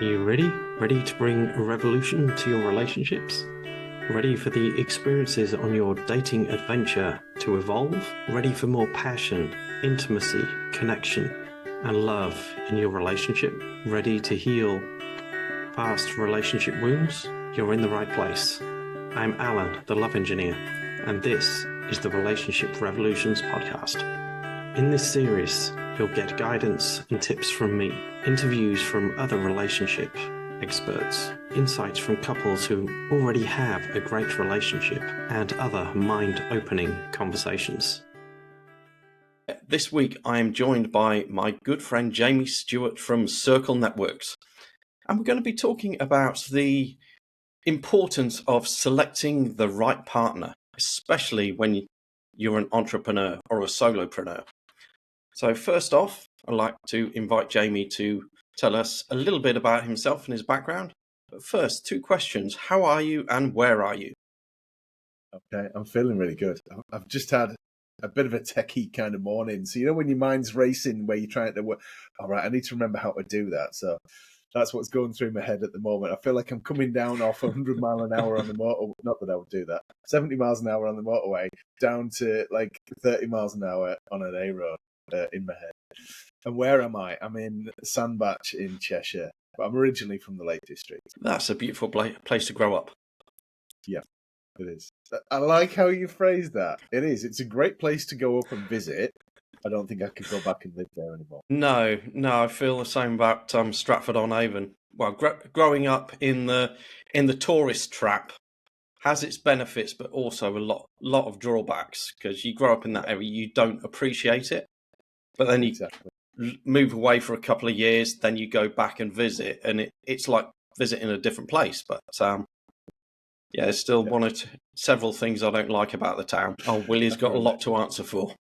Are you ready? Ready to bring a revolution to your relationships? Ready for the experiences on your dating adventure to evolve? Ready for more passion, intimacy, connection, and love in your relationship? Ready to heal past relationship wounds? You're in the right place. I'm Alan, the love engineer, and this is the Relationship Revolutions podcast. In this series, you'll get guidance and tips from me, interviews from other relationship experts, insights from couples who already have a great relationship, and other mind-opening conversations. This week, I am joined by my good friend Jamie Stewart from Circle Networks, and we're going to be talking about the importance of selecting the right partner, especially when you're an entrepreneur or a solopreneur. So first off, I'd like to invite Jamie to tell us a little bit about himself and his background. But first, two questions. How are you and where are you? Okay, I'm feeling really good. I've just had a bit of a techie kind of morning. So, when your mind's racing where you're trying to work, all right, I need to remember how to do that. So that's what's going through my head at the moment. I feel like I'm coming down off 100 mile an hour on the motorway. Not that I would do that. 70 miles an hour on the motorway down to like 30 miles an hour on an A road in my head. And where am I? I'm in Sandbach in Cheshire, but I'm originally from the Lake District. That's a beautiful place to grow up. Yeah. It is. I like how you phrased that. It is. It's a great place to go up and visit. I don't think I could go back and live there anymore. No, I feel the same about Stratford-on-Avon. Well, growing up in the tourist trap has its benefits, but also a lot of drawbacks, because you grow up in that area, you don't appreciate it, but then you move away for a couple of years, then you go back and visit, and it's like visiting a different place. But yeah, there's still one or several things I don't like about the town. Oh, Willie's got a lot to answer for.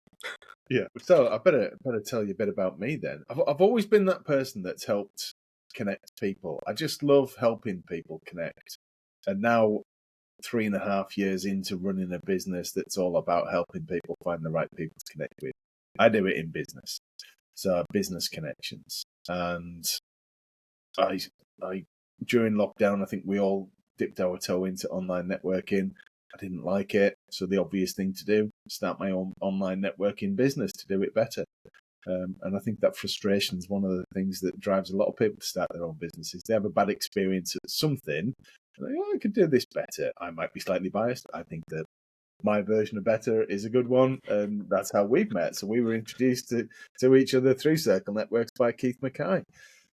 Yeah, so I better tell you a bit about me then. I've always been that person that's helped connect people. I just love helping people connect. And now, 3.5 years into running a business that's all about helping people find the right people to connect with, I do it in business. So business connections. And I during lockdown, I think we all dipped our toe into online networking. I didn't like it, so the obvious thing to do, start my own online networking business to do it better. And I think that frustration is one of the things that drives a lot of people to start their own businesses. They have a bad experience at something, and they go, I could do this better. I might be slightly biased. I think that my version of better is a good one, and that's how we've met. So we were introduced to each other through Circle Networks by Keith Mackay.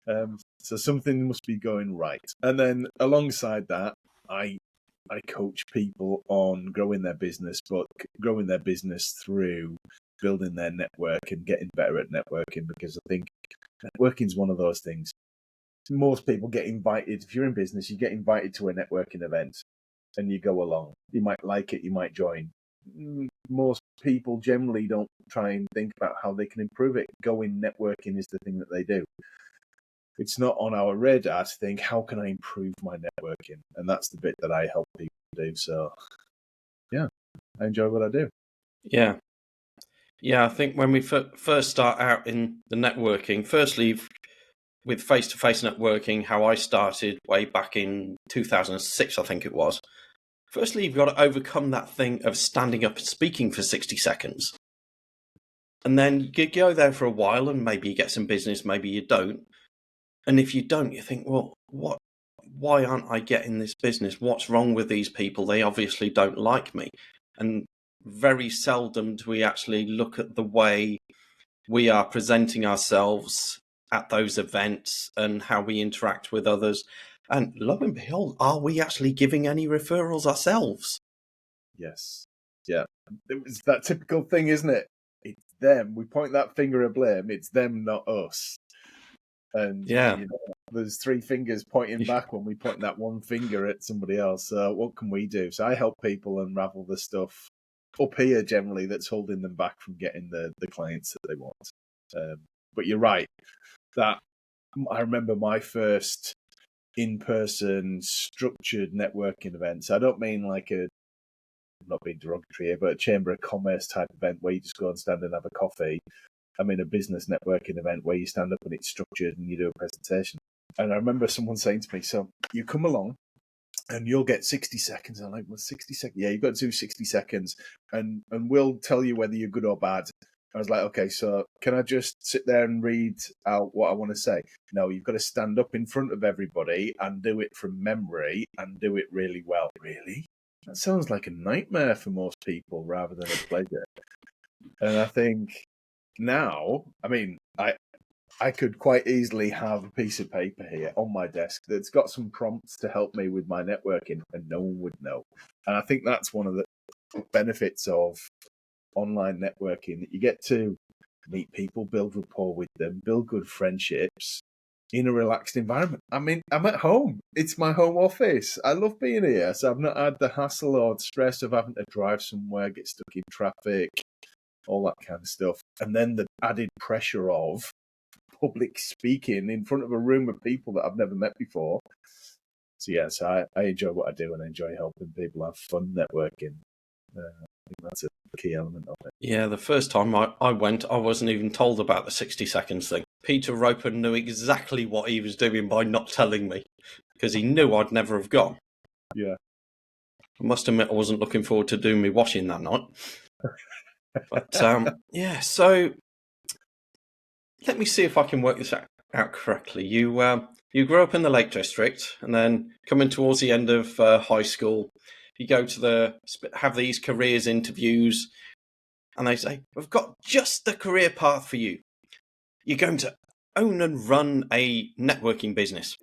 So something must be going right. And then alongside that, I coach people on growing their business, but growing their business through building their network and getting better at networking, because I think networking is one of those things. Most people get invited. If you're in business, you get invited to a networking event and you go along. You might like it, you might join. Most people generally don't try and think about how they can improve it. Going networking is the thing that they do. It's not on our radar to think, how can I improve my networking? And that's the bit that I help people do. So, yeah, I enjoy what I do. Yeah, I think when we first start out in the networking, firstly, with face-to-face networking, how I started way back in 2006, I think it was. Firstly, you've got to overcome that thing of standing up and speaking for 60 seconds. And then you go there for a while and maybe you get some business, maybe you don't. And if you don't, you think, well, why aren't I getting this business? What's wrong with these people? They obviously don't like me. And very seldom do we actually look at the way we are presenting ourselves at those events and how we interact with others. And lo and behold, are we actually giving any referrals ourselves? Yes. Yeah. It's that typical thing, isn't it? It's them. We point that finger of blame. It's them, not us. And there's three fingers pointing back when we point that one finger at somebody else. So what can we do? So I help people unravel the stuff up here generally that's holding them back from getting the clients that they want. But you're right. That I remember my first in-person structured networking events. I don't mean like I'm not being derogatory here, but a Chamber of Commerce type event where you just go and stand and have a coffee. I mean a business networking event where you stand up and it's structured and you do a presentation. And I remember someone saying to me, so you come along and you'll get 60 seconds. I'm like, well, 60 seconds? Yeah, you've got to do 60 seconds and we'll tell you whether you're good or bad. I was like, okay, so can I just sit there and read out what I want to say? No, you've got to stand up in front of everybody and do it from memory and do it really well. Really? That sounds like a nightmare for most people rather than a pleasure. And I think now, I mean, I could quite easily have a piece of paper here on my desk that's got some prompts to help me with my networking, and no one would know. And I think that's one of the benefits of online networking, that you get to meet people, build rapport with them, build good friendships in a relaxed environment. I mean, I'm at home. It's my home office. I love being here. So I've not had the hassle or stress of having to drive somewhere, get stuck in traffic, all that kind of stuff. And then the added pressure of public speaking in front of a room of people that I've never met before. So yes, I enjoy what I do and I enjoy helping people have fun networking. I think that's a key element of it. Yeah, the first time I went, I wasn't even told about the 60 seconds thing. Peter Roper knew exactly what he was doing by not telling me, because he knew I'd never have gone. Yeah. I must admit, I wasn't looking forward to doing my washing that night. But yeah, so let me see if I can work this out correctly. You grew up in the Lake District, and then coming towards the end of high school, you go to have these careers interviews, and they say, "We've got just the career path for you. You're going to own and run a networking business."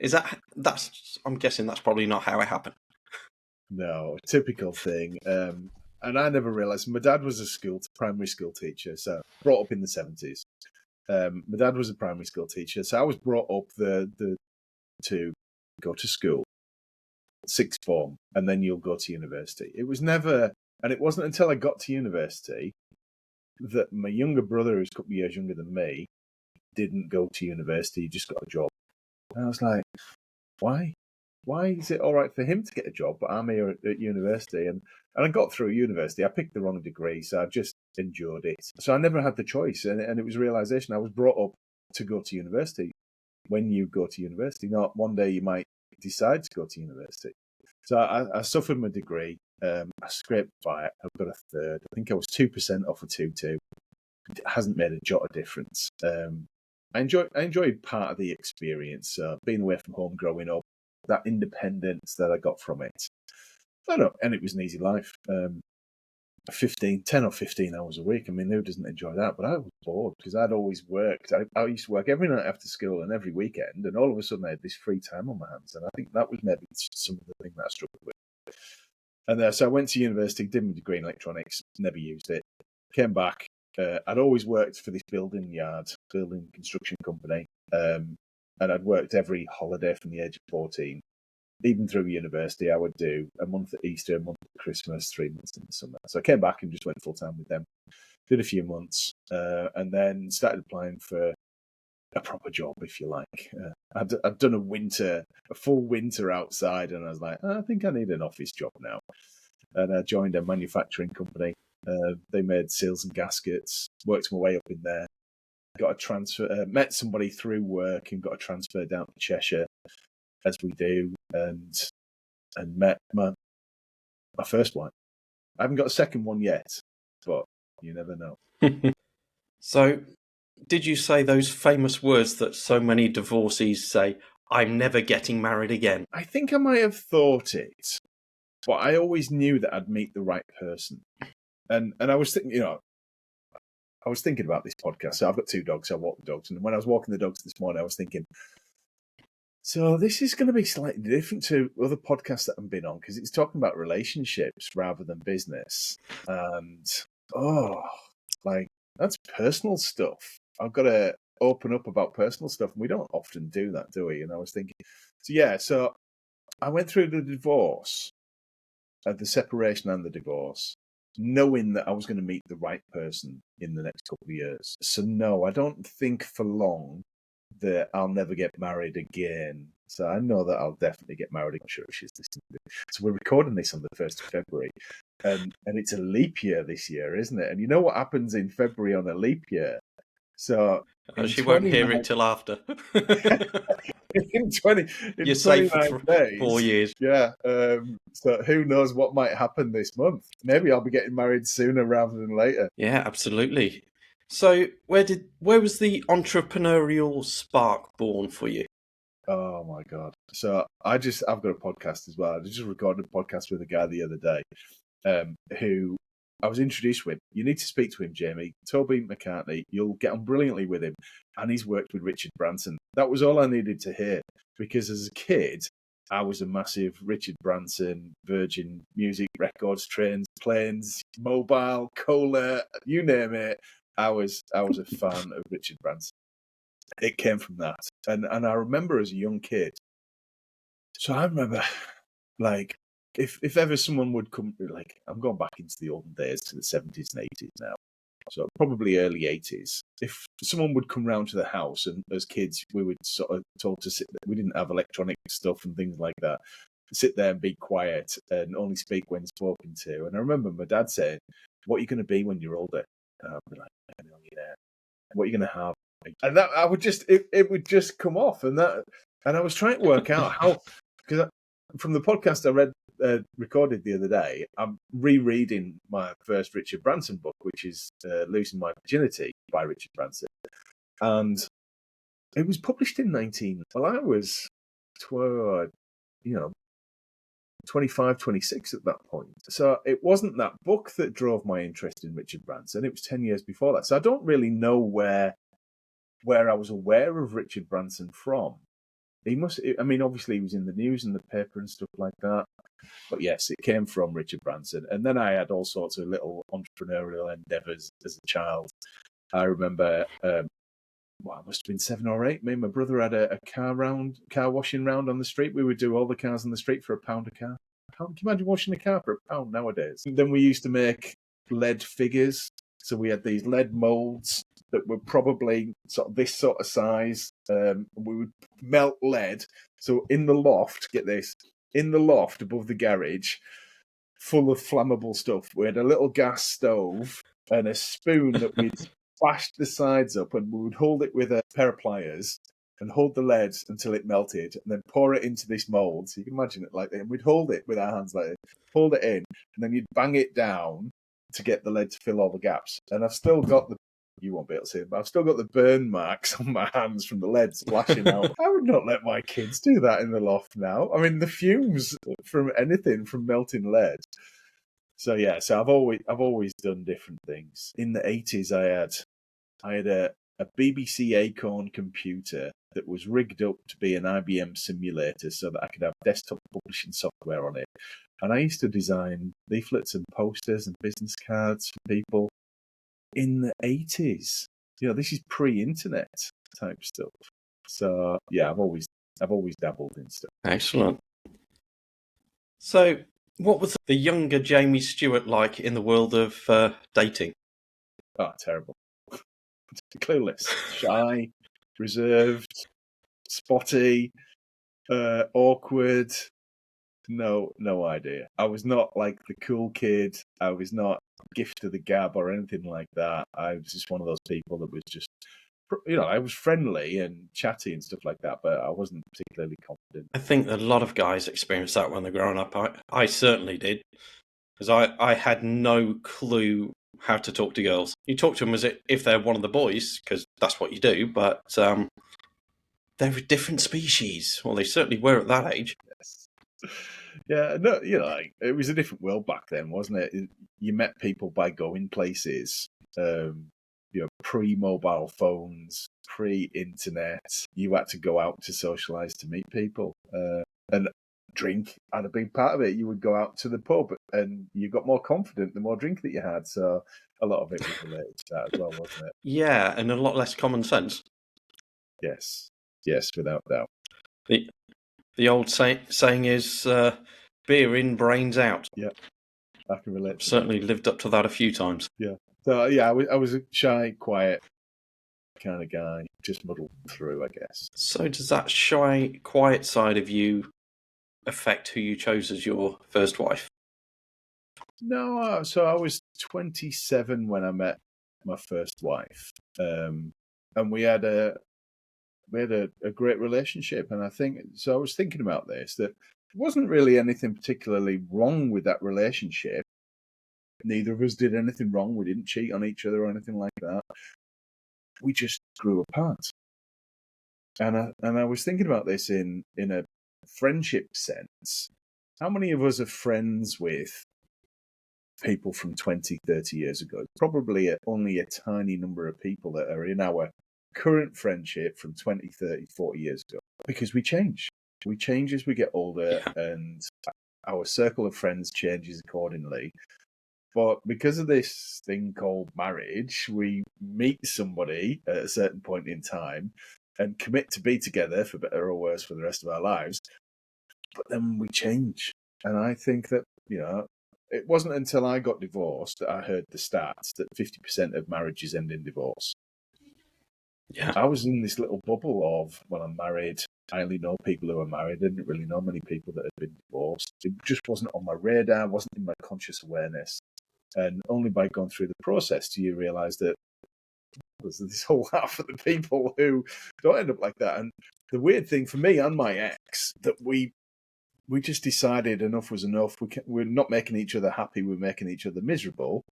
I'm guessing that's probably not how it happened. No, typical thing. And I never realised. My dad was a primary school teacher, so brought up in the 70s. My dad was a primary school teacher, so I was brought up to go to school, sixth form, and then you'll go to university. It was never, and it wasn't until I got to university that my younger brother, who's a couple of years younger than me, didn't go to university. He just got a job. And I was like, why? Why is it all right for him to get a job, but I'm here at university? And I got through university. I picked the wrong degree, so I just endured it. So I never had the choice. And it was a realization. I was brought up to go to university. When you go to university, not one day you might decide to go to university. So I suffered my degree. I scraped by it. I've got a third. I think I was 2% off a 2-2. It hasn't made a jot of difference. I enjoyed part of the experience, being away from home growing up, that independence that I got from it. I don't know, and it was an easy life. 10 or 15 hours a week. I mean, who doesn't enjoy that? But I was bored because I'd always worked. I used to work every night after school and every weekend, and all of a sudden I had this free time on my hands. And I think that was maybe some of the thing that I struggled with. And so I went to university, did my degree in electronics, never used it. Came back. I'd always worked for this building construction company. And I'd worked every holiday from the age of 14. Even through university, I would do a month at Easter, a month at Christmas, 3 months in the summer. So I came back and just went full time with them. Did a few months, and then started applying for a proper job, if you like. I'd done a full winter outside, and I was like, I think I need an office job now. And I joined a manufacturing company. They made seals and gaskets. Worked my way up in there. Got a transfer. Met somebody through work and got a transfer down to Cheshire, as we do, and met my first wife. I haven't got a second one yet, but you never know. So, did you say those famous words that so many divorcees say, "I'm never getting married again"? I think I might have thought it, but I always knew that I'd meet the right person. And I was thinking, I was thinking about this podcast. So I've got 2 dogs. I walk the dogs. And when I was walking the dogs this morning, I was thinking, so this is going to be slightly different to other podcasts that I've been on, because it's talking about relationships rather than business. And, that's personal stuff. I've got to open up about personal stuff. And we don't often do that, do we? And I was thinking, so I went through the divorce, the separation and the divorce, knowing that I was going to meet the right person in the next couple of years. So no, I don't think for long that I'll never get married again. So I know that I'll definitely get married. I'm sure she's listening to it. So we're recording this on the 1st of February. And it's a leap year this year, isn't it? And you know what happens in February on a leap year? So She won't hear it till after. in 20 You're in safe 29 for days. 4 years. Yeah. So who knows what might happen this month? Maybe I'll be getting married sooner rather than later. Yeah, absolutely. So where was the entrepreneurial spark born for you? Oh my god! So I've got a podcast as well. I just recorded a podcast with a guy the other day, who I was introduced with. You need to speak to him, Jamie. Toby McCartney. You'll get on brilliantly with him, and he's worked with Richard Branson. That was all I needed to hear, because as a kid, I was a massive Richard Branson, Virgin Music Records, Trains, Planes, Mobile, Cola, you name it. I was a fan of Richard Branson. It came from that. And I remember as a young kid, so I remember, like, if ever someone would come, like, I'm going back into the olden days to the 70s and 80s now, so probably early 80s. If someone would come round to the house, and as kids, we would sort of told to sit there. We didn't have electronic stuff and things like that. Sit there and be quiet and only speak when spoken to. And I remember my dad saying, "What are you going to be when you're older?" And I'd be like, "A millionaire." What are you going to have? And that I would just it would just come off, and I was trying to work out how, because from the podcast I recorded the other day, I'm rereading my first Richard Branson book, which is Losing My Virginity by Richard Branson, and it was published in I was 12, 25, 26 at that point. So it wasn't that book that drove my interest in Richard Branson. It was 10 years before that. So I don't really know where I was aware of Richard Branson from. Obviously he was in the news and the paper and stuff like that. But yes, it came from Richard Branson. And then I had all sorts of little entrepreneurial endeavours as a child. I remember, I must have been 7 or 8. Me and my brother had a car washing round on the street. We would do all the cars on the street for £1 a car. Can you imagine washing a car for £1 nowadays? And then we used to make lead figures. So we had these lead moulds that were probably this sort of size. We would melt lead. So in the loft, get this, in the loft above the garage, full of flammable stuff, we had a little gas stove and a spoon that we'd bashed the sides up, and we would hold it with a pair of pliers and hold the lead until it melted, and then pour it into this mould. So you can imagine it like that. And we'd hold it with our hands like this, hold it in, and then you'd bang it down to get the lead to fill all the gaps. And I've still got you won't be able to see it, but I've still got the burn marks on my hands from the lead splashing out. I would not let my kids do that in the loft now. I mean, the fumes from anything from melting lead. So yeah, so I've always done different things. In the 80s, I had a BBC Acorn computer that was rigged up to be an IBM simulator so that I could have desktop publishing software on it. And I used to design leaflets and posters and business cards for people in the 80s. This is pre-internet type stuff. So yeah, I've always dabbled in stuff. Excellent. So what was the younger Jamie Stewart like in the world of dating? Oh, terrible. Clueless, shy, reserved, spotty, awkward. No idea. I was not like the cool kid. I was not gift of the gab or anything like that. I was just one of those people that was just, I was friendly and chatty and stuff like that, but I wasn't particularly confident. I think that a lot of guys experience that when they're growing up. I certainly did, because I had no clue how to talk to girls. You talk to them as if they're one of the boys, because that's what you do, but they're a different species. Well, they certainly were at that age. Yes. Yeah, no, it was a different world back then, wasn't it? You met people by going places, pre-mobile phones, pre-internet. You had to go out to socialise to meet people, and drink had a big part of it. You would go out to the pub, and you got more confident the more drink that you had. So a lot of it was related to that as well, wasn't it? Yeah, and a lot less common sense. Yes, without doubt. The old saying is beer in, brains out. Yeah, I can relate to Certainly that. lived up to that a few times. Yeah. So yeah, I was a shy, quiet kind of guy, just muddled through, I guess. So does that shy, quiet side of you affect who you chose as your first wife? No, so I was 27 when I met my first wife, and we had a great relationship. And I think, so I was thinking about this, that there wasn't really anything particularly wrong with that relationship. Neither of us did anything wrong. We didn't cheat on each other or anything like that. We just grew apart. And I was thinking about this in a friendship sense. How many of us are friends with people from 20, 30 years ago? Probably only a tiny number of people that are in our current friendship from 20, 30, 40 years ago. Because we change. We change as we get older, and our circle of friends changes accordingly. But because of this thing called marriage, we meet somebody at a certain point in time and commit to be together, for better or worse, for the rest of our lives. But then we change. And I think that, it wasn't until I got divorced that I heard the stats that 50% of marriages end in divorce. Yeah. I was in this little bubble of, well, I'm married. I only know people who are married. I didn't really know many people that had been divorced. It just wasn't on my radar, wasn't in my conscious awareness. And only by going through the process do you realise that there's this whole half of the people who don't end up like that. And the weird thing for me and my ex, that we just decided enough was enough. We're not making each other happy. We're making each other miserable.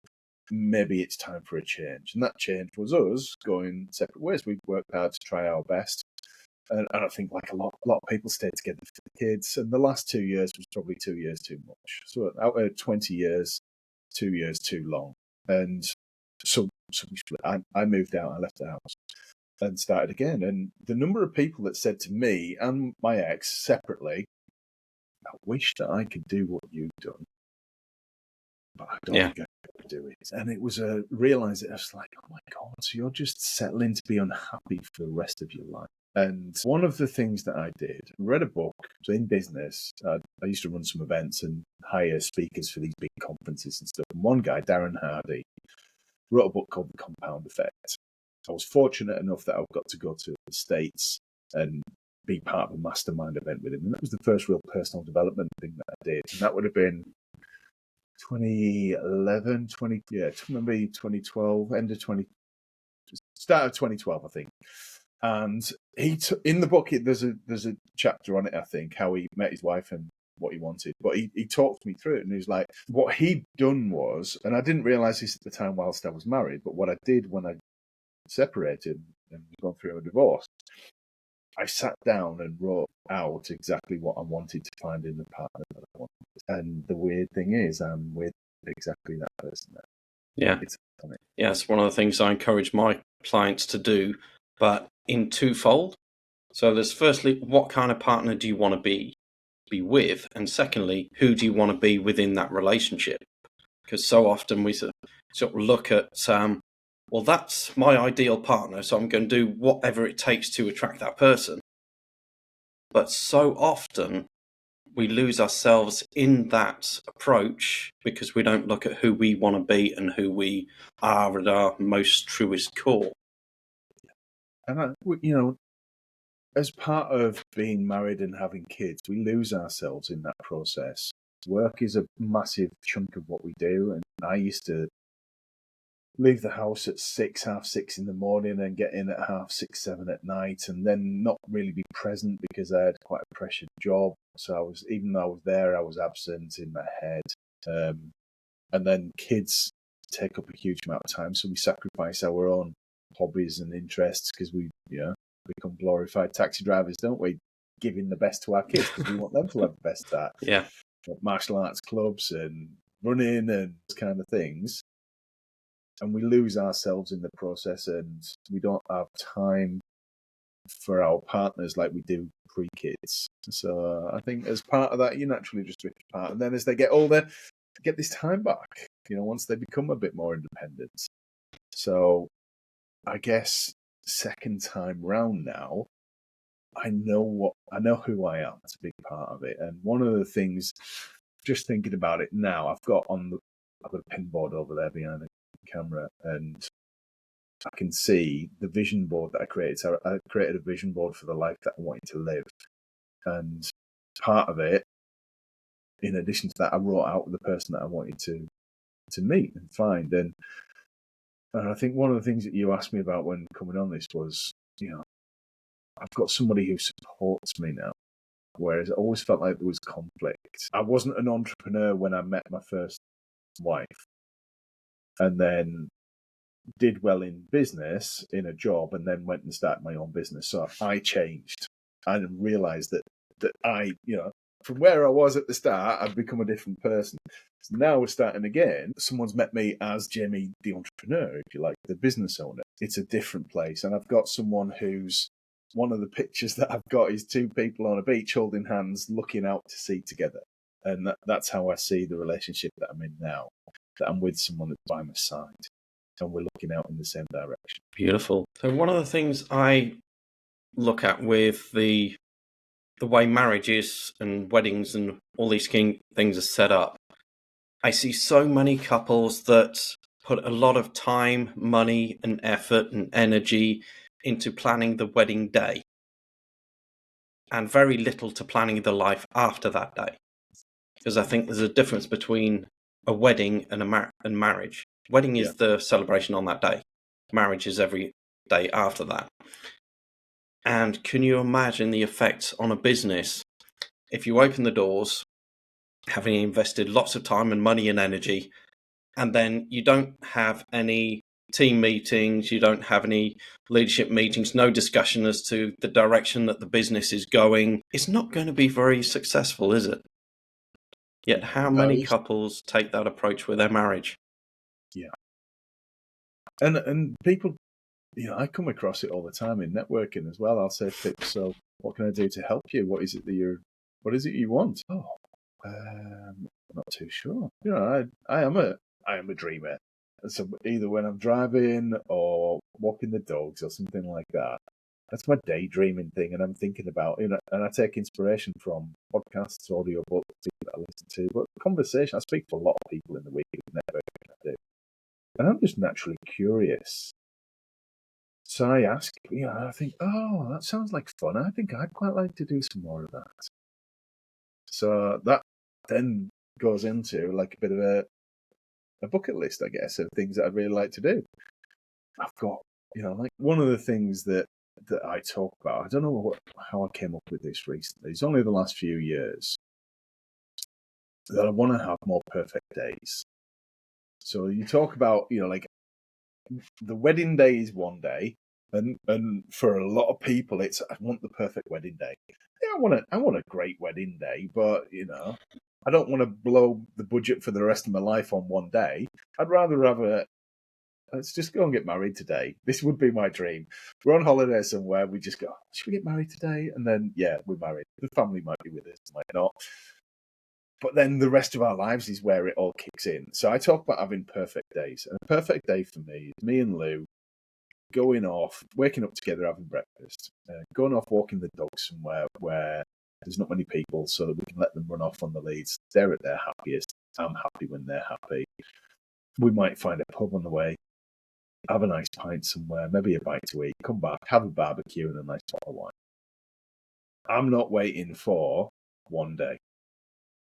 Maybe it's time for a change. And that change was us going separate ways. We worked hard to try our best. And I think like a lot of people stayed together for the kids. And the last 2 years was probably 2 years too much. So out of 20 years, 2 years too long. And so we split. I moved out. I left the house and started again. And the number of people that said to me and my ex separately, I wish that I could do what you've done, but I don't think I could do it. And it was a realize it. I was like, oh my God, so you're just settling to be unhappy for the rest of your life. And one of the things that I did, read a book. So in business, I used to run some events and hire speakers for these big conferences and stuff. And one guy, Darren Hardy, wrote a book called The Compound Effect. I was fortunate enough that I got to go to the States and be part of a mastermind event with him. And that was the first real personal development thing that I did. And that would have been 2011, maybe 2012, start of 2012, I think. And in the book, there's a chapter on it, I think, how he met his wife and what he wanted. But he talked me through it, and he was like, what he'd done was, and I didn't realise this at the time whilst I was married, but what I did when I separated and gone through a divorce, I sat down and wrote out exactly what I wanted to find in the partner that I wanted. And the weird thing is, I'm with exactly that person now. Yeah. It's one of the things I encourage my clients to do, but in twofold. So there's firstly, what kind of partner do you want to be with? And secondly, who do you want to be within that relationship? Because so often we sort of look at, well, that's my ideal partner, so I'm going to do whatever it takes to attract that person. But so often we lose ourselves in that approach because we don't look at who we want to be and who we are at our most truest core. And as part of being married and having kids, we lose ourselves in that process. Work is a massive chunk of what we do, and I used to leave the house at 6:30 in the morning and get in at 6:30, 7 at night, and then not really be present because I had quite a pressured job. So even though I was there, I was absent in my head. And then kids take up a huge amount of time, so we sacrifice our own hobbies and interests because we become glorified taxi drivers, don't we? Giving the best to our kids because we want them to have the best at martial arts clubs and running and those kind of things. And we lose ourselves in the process, and we don't have time for our partners like we do pre-kids. So I think as part of that, you naturally just drift apart. And then as they get older, they get this time back, once they become a bit more independent. So I guess second time round now, I know who I am. That's a big part of it. And one of the things, just thinking about it now, I've got a pinboard over there behind the camera, and I can see the vision board that I created. So I created a vision board for the life that I wanted to live. And part of it, in addition to that, I wrote out the person that I wanted to meet and find. And I think one of the things that you asked me about when coming on this was, I've got somebody who supports me now, whereas I always felt like there was conflict. I wasn't an entrepreneur when I met my first wife, and then did well in business, in a job, and then went and started my own business. So I changed. I realised that I, from where I was at the start, I've become a different person. So now we're starting again. Someone's met me as Jamie, the entrepreneur, if you like, the business owner. It's a different place. And I've got someone who's, one of the pictures that I've got is two people on a beach holding hands, looking out to sea together. And that's how I see the relationship that I'm in now, that I'm with someone that's by my side and we're looking out in the same direction. Beautiful. So one of the things I look at with the way marriages and weddings and all these things are set up, I see so many couples that put a lot of time, money and effort and energy into planning the wedding day and very little to planning the life after that day. Because I think there's a difference between a wedding and a marriage. Wedding is the celebration on that day. Marriage is every day after that. And can you imagine the effects on a business if you open the doors, having invested lots of time and money and energy, and then you don't have any team meetings, you don't have any leadership meetings, no discussion as to the direction that the business is going? It's not going to be very successful, is it? Yet how many couples take that approach with their marriage? Yeah. And people, I come across it all the time in networking as well. I'll say to people, so what can I do to help you? What is it you want? Oh, I'm not too sure. I am a dreamer. So either when I'm driving or walking the dogs or something like that, that's my daydreaming thing. And I'm thinking about, and I take inspiration from podcasts, audio books, people that I listen to, but conversation. I speak to a lot of people in the week in networking I do. And I'm just naturally curious. So I ask, I think, oh, that sounds like fun. I think I'd quite like to do some more of that. So that then goes into like a bit of a bucket list, I guess, of things that I'd really like to do. I've got, like one of the things that I talk about, I don't know how I came up with this recently. It's only the last few years that I want to have more perfect days. So you talk about, like the wedding day is one day, and for a lot of people, it's I want the perfect wedding day. Yeah, I want a great wedding day, but I don't want to blow the budget for the rest of my life on one day. I'd rather have let's just go and get married today. This would be my dream. We're on holiday somewhere. We just go, should we get married today? And then, we're married. The family might be with us, might not. But then the rest of our lives is where it all kicks in. So I talk about having perfect days. And a perfect day for me is me and Lou going off, waking up together, having breakfast, going off walking the dog somewhere where there's not many people so that we can let them run off on the leads. They're at their happiest. I'm happy when they're happy. We might find a pub on the way, have a nice pint somewhere, maybe a bite to eat, come back, have a barbecue and a nice bottle of wine. I'm not waiting for one day.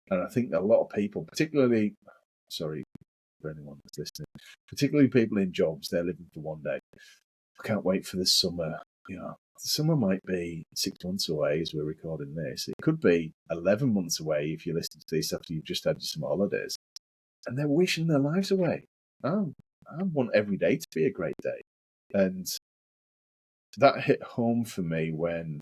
And I think that a lot of people, particularly, sorry for anyone that's listening, particularly people in jobs, they're living for one day. I can't wait for the summer. The summer might be 6 months away as we're recording this. It could be 11 months away if you listen to this after you've just had your summer holidays. And they're wishing their lives away. I want every day to be a great day. And that hit home for me when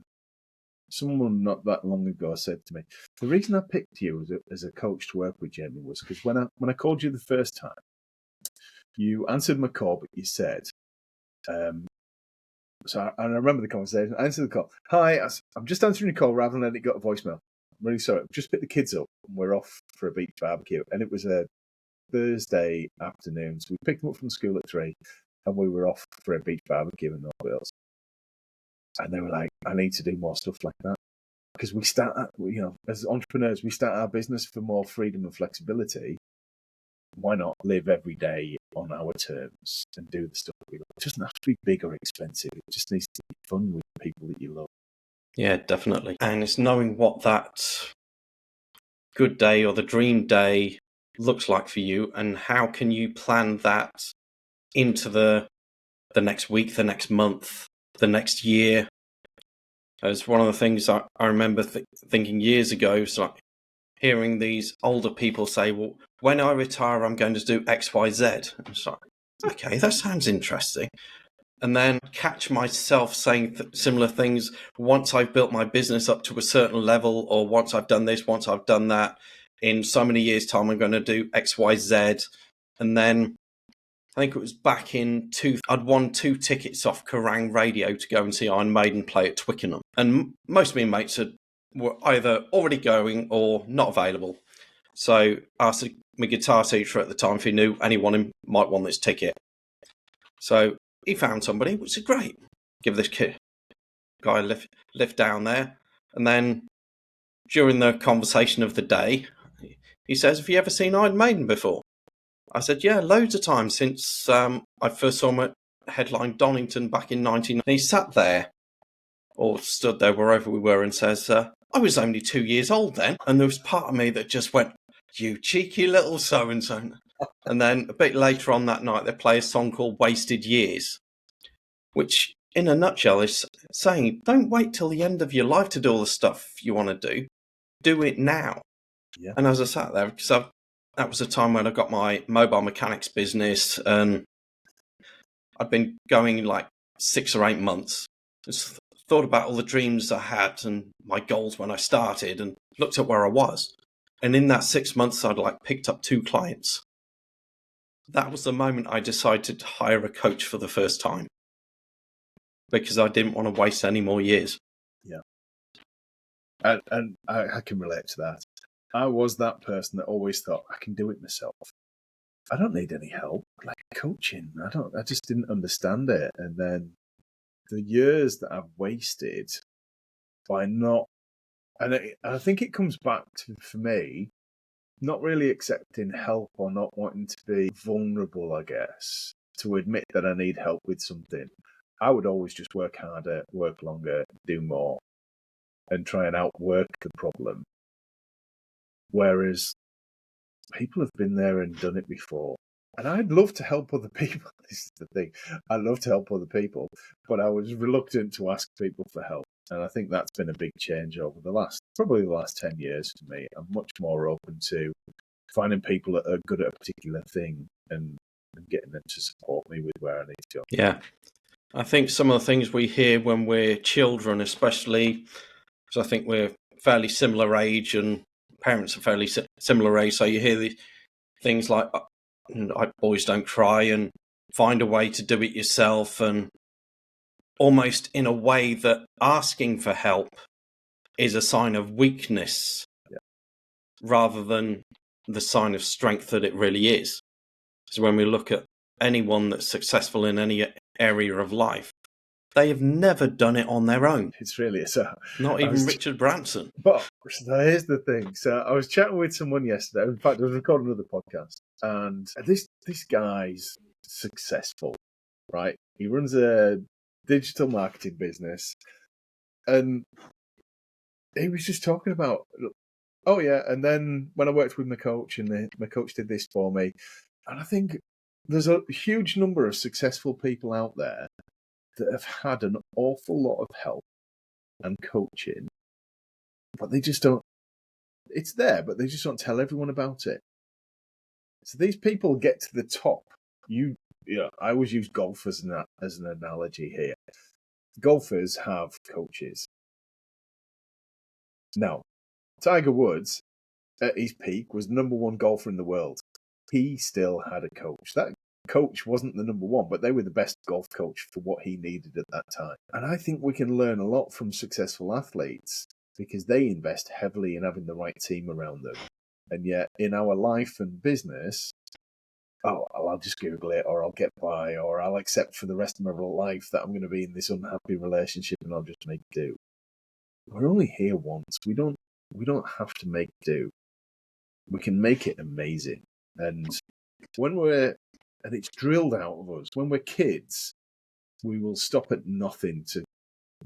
someone not that long ago said to me, the reason I picked you as a coach to work with, Jamie, was because when I called you the first time, you answered my call, but you said, so I remember the conversation. I answered the call. Hi, I'm just answering your call rather than letting it go to voicemail. I'm really sorry. I've just picked the kids up and we're off for a beach barbecue. And it was a Thursday afternoon. So we picked them up from school at 3 and we were off for a beach barbecue in North Wales. And they were like, I need to do more stuff like that. Because we start, as entrepreneurs, we start our business for more freedom and flexibility. Why not live every day on our terms and do the stuff we love? It doesn't have to be big or expensive. It just needs to be fun with people that you love. Yeah, definitely. And it's knowing what that good day or the dream day looks like for you and how can you plan that into the next week, the next month, the next year. As one of the things I remember thinking years ago, is like hearing these older people say, well, when I retire, I'm going to do X, Y, Z. It's like, okay, that sounds interesting. And then catch myself saying similar things once I've built my business up to a certain level, or once I've done this, once I've done that. In so many years' time, I'm going to do X, Y, Z. And then I think it was back in I'd won 2 tickets off Kerrang Radio to go and see Iron Maiden play at Twickenham. And most of my mates were either already going or not available. So I asked my guitar teacher at the time if he knew anyone who might want this ticket. So he found somebody, which is great. Give this guy a lift down there. And then during the conversation of the day, he says, have you ever seen Iron Maiden before? I said, yeah, loads of times since I first saw him at headline Donington back in 1990. And he sat there, or stood there, wherever we were, and says, I was only 2 years old then. And there was part of me that just went, you cheeky little so-and-so. And then a bit later on that night, they play a song called Wasted Years, which in a nutshell is saying, don't wait till the end of your life to do all the stuff you want to do. Do it now. Yeah. And as I sat there, because that was a time when I got my mobile mechanics business, and I'd been going like 6 or 8 months. Just thought about all the dreams I had and my goals when I started, and looked at where I was. And in that 6 months, I'd like picked up 2 clients. That was the moment I decided to hire a coach for the first time, because I didn't want to waste any more years. Yeah. And I can relate to that. I was that person that always thought, I can do it myself. I don't need any help. Like coaching, I just didn't understand it. And then the years that I've wasted by not, and I think it comes back to, for me, not really accepting help or not wanting to be vulnerable, I guess, to admit that I need help with something. I would always just work harder, work longer, do more, and try and outwork the problem. Whereas people have been there and done it before. And I'd love to help other people. This is the thing. I love to help other people, but I was reluctant to ask people for help. And I think that's been a big change over probably the last 10 years for me. I'm much more open to finding people that are good at a particular thing and getting them to support me with where I need to go. Yeah. I think some of the things we hear when we're children, especially, because I think we're fairly similar age and parents are fairly similar age. So you hear the things like, boys don't cry, and find a way to do it yourself, and almost in a way that asking for help is a sign of weakness, rather than the sign of strength that it really is. So when we look at anyone that's successful in any area of life, they have never done it on their own. It's really so. Not even Richard Branson. But so here's the thing. So I was chatting with someone yesterday. In fact, I was recording another podcast, and this guy's successful, right? He runs a digital marketing business, and he was just talking about, oh yeah, and then when I worked with my coach, and my coach did this for me, and I think there's a huge number of successful people out there that have had an awful lot of help and coaching, but they just don't. It's there, but they just don't tell everyone about it. So these people get to the top. I always use golf as an analogy here. Golfers have coaches. Now, Tiger Woods, at his peak, was the number 1 golfer in the world. He still had a coach. That coach wasn't the number 1, but they were the best golf coach for what he needed at that time. And I think we can learn a lot from successful athletes, because they invest heavily in having the right team around them. And yet, in our life and business, I'll just Google it, or I'll get by, or I'll accept for the rest of my life that I'm going to be in this unhappy relationship and I'll just make do. We're only here once. We don't have to make do. We can make it amazing. And it's drilled out of us. When we're kids, we will stop at nothing to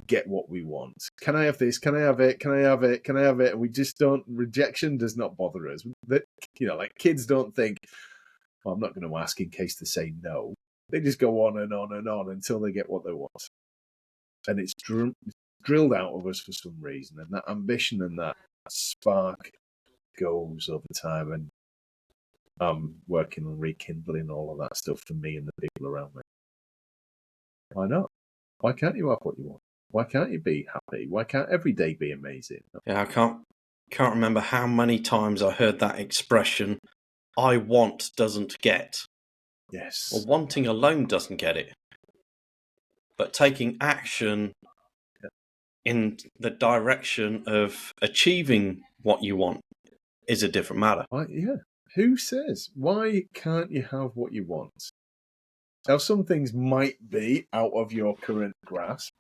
get what we want. Can I have this? Can I have it? Can I have it? Can I have it? And we just don't. Rejection does not bother us. Like kids don't think, I'm not going to ask in case they say no. They just go on and on and on until they get what they want. And it's drilled out of us for some reason, and that ambition and that spark goes over time, and I'm working on rekindling all of that stuff for me and the people around me. Why not? Why can't you have what you want? Why can't you be happy? Why can't every day be amazing? Yeah, I can't remember how many times I heard that expression, I want doesn't get. Yes. Well, wanting alone doesn't get it. But taking action in the direction of achieving what you want is a different matter. Yeah. Who says? Why can't you have what you want? Now, some things might be out of your current grasp.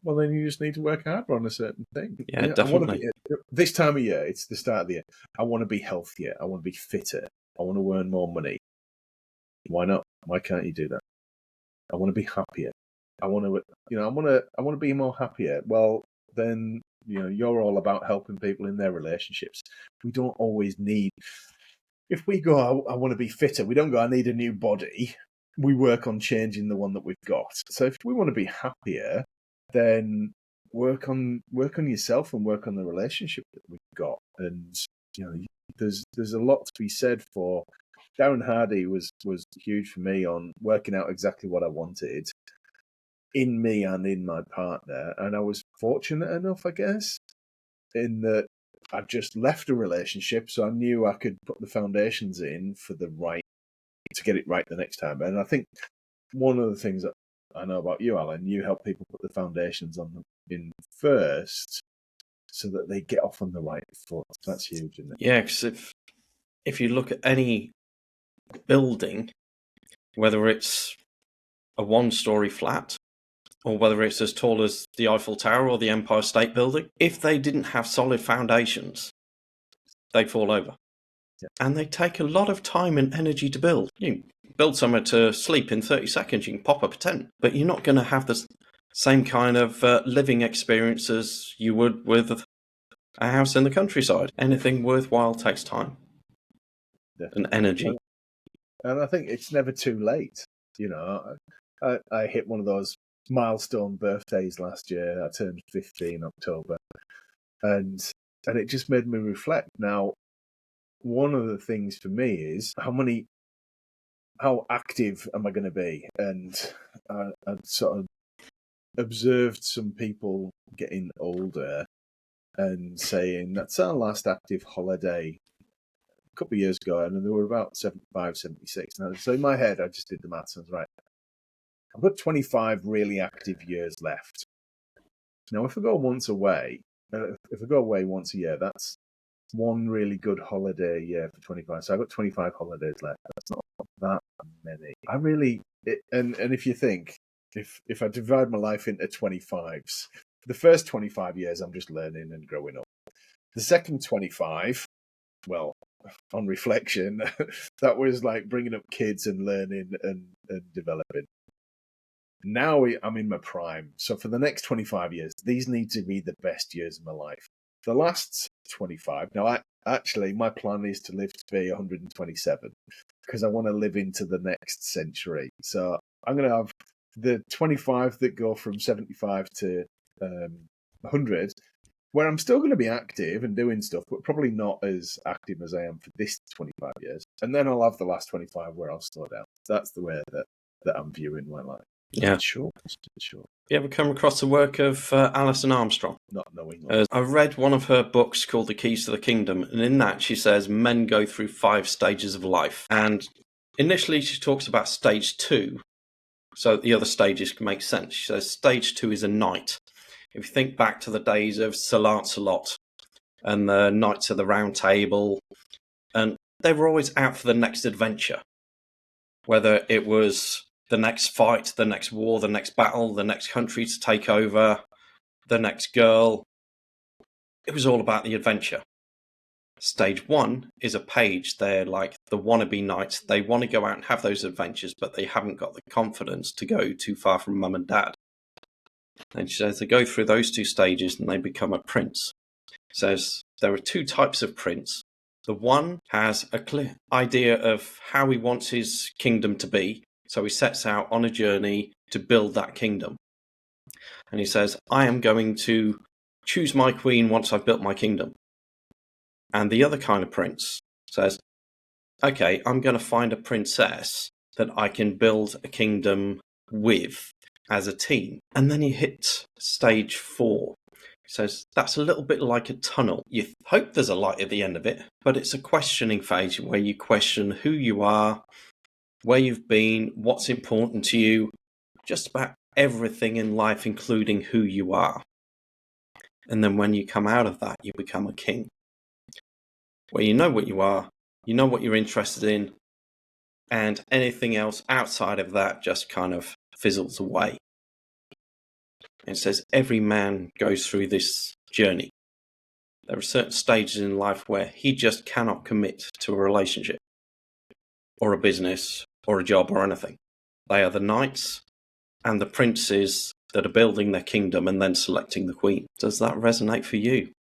Well, then you just need to work harder on a certain thing. Yeah, definitely. This time of year, it's the start of the year. I want to be healthier. I want to be fitter. I want to earn more money. Why not? Why can't you do that? I want to be happier. I want to be more happier. Well, then, you're all about helping people in their relationships. We don't always need. If we go, I want to be fitter. We don't go, I need a new body. We work on changing the one that we've got. So if we want to be happier, then work on yourself and work on the relationship that we've got. And there's a lot to be said for. Darren Hardy was huge for me on working out exactly what I wanted in me and in my partner. And I was fortunate enough, I guess, in that I just left a relationship, so I knew I could put the foundations in to get it right the next time. And I think one of the things that I know about you, Alan, you help people put the foundations in first so that they get off on the right foot. That's huge, isn't it? Yeah, because if you look at any building, whether it's a one-story flat or whether it's as tall as the Eiffel Tower or the Empire State Building, if they didn't have solid foundations, they'd fall over. Yeah. And they take a lot of time and energy to build. You can build somewhere to sleep in 30 seconds, you can pop up a tent, but you're not going to have the same kind of living experience as you would with a house in the countryside. Anything worthwhile takes time. Definitely. And energy. And I think it's never too late. I hit one of those milestone birthdays last year. I turned 50 in October, and it just made me reflect. Now, one of the things for me is how active am I going to be? And I sort of observed some people getting older and saying that's our last active holiday a couple of years ago, and they were about 75, 76. Now, so in my head, I just did the maths and I was right, I've got 25 really active years left. Now, if I go once away once a year, that's one really good holiday a year for 25. So I've got 25 holidays left. That's not that many. And if you think, if I divide my life into 25s, for the first 25 years, I'm just learning and growing up. The second 25, well, on reflection, that was like bringing up kids and learning and developing. Now I'm in my prime. So for the next 25 years, these need to be the best years of my life. The last 25, now my plan is to live to be 127 because I want to live into the next century. So I'm going to have the 25 that go from 75 to 100, where I'm still going to be active and doing stuff, but probably not as active as I am for this 25 years. And then I'll have the last 25 where I'll slow down. That's the way that I'm viewing my life. Yeah. Sure. You ever come across the work of Alison Armstrong? Not knowing. I read one of her books called The Keys to the Kingdom, and in that she says men go through 5 stages of life. And initially she talks about stage 2, so the other stages can make sense. She says stage 2 is a knight. If you think back to the days of Sir Lancelot and the Knights of the Round Table, and they were always out for the next adventure, whether it was the next fight, the next war, the next battle, the next country to take over, the next girl. It was all about the adventure. Stage 1 is a page. They're like the wannabe knights. They want to go out and have those adventures, but they haven't got the confidence to go too far from mum and dad. And she says they go through those 2 stages and they become a prince. Says there are 2 types of prince. The one has a clear idea of how he wants his kingdom to be. So he sets out on a journey to build that kingdom. and he says, I am going to choose my queen once I've built my kingdom. And the other kind of prince says, okay, I'm going to find a princess that I can build a kingdom with as a team. And then he hits stage 4. He says, that's a little bit like a tunnel. You hope there's a light at the end of it, but it's a questioning phase where you question who you are, where you've been, what's important to you, just about everything in life, including who you are. And then when you come out of that, you become a king, where you know what you are, you know what you're interested in, and anything else outside of that just kind of fizzles away. And it says every man goes through this journey. There are certain stages in life where he just cannot commit to a relationship or a business or a job or anything. They are the knights and the princes that are building their kingdom and then selecting the queen. Does that resonate for you?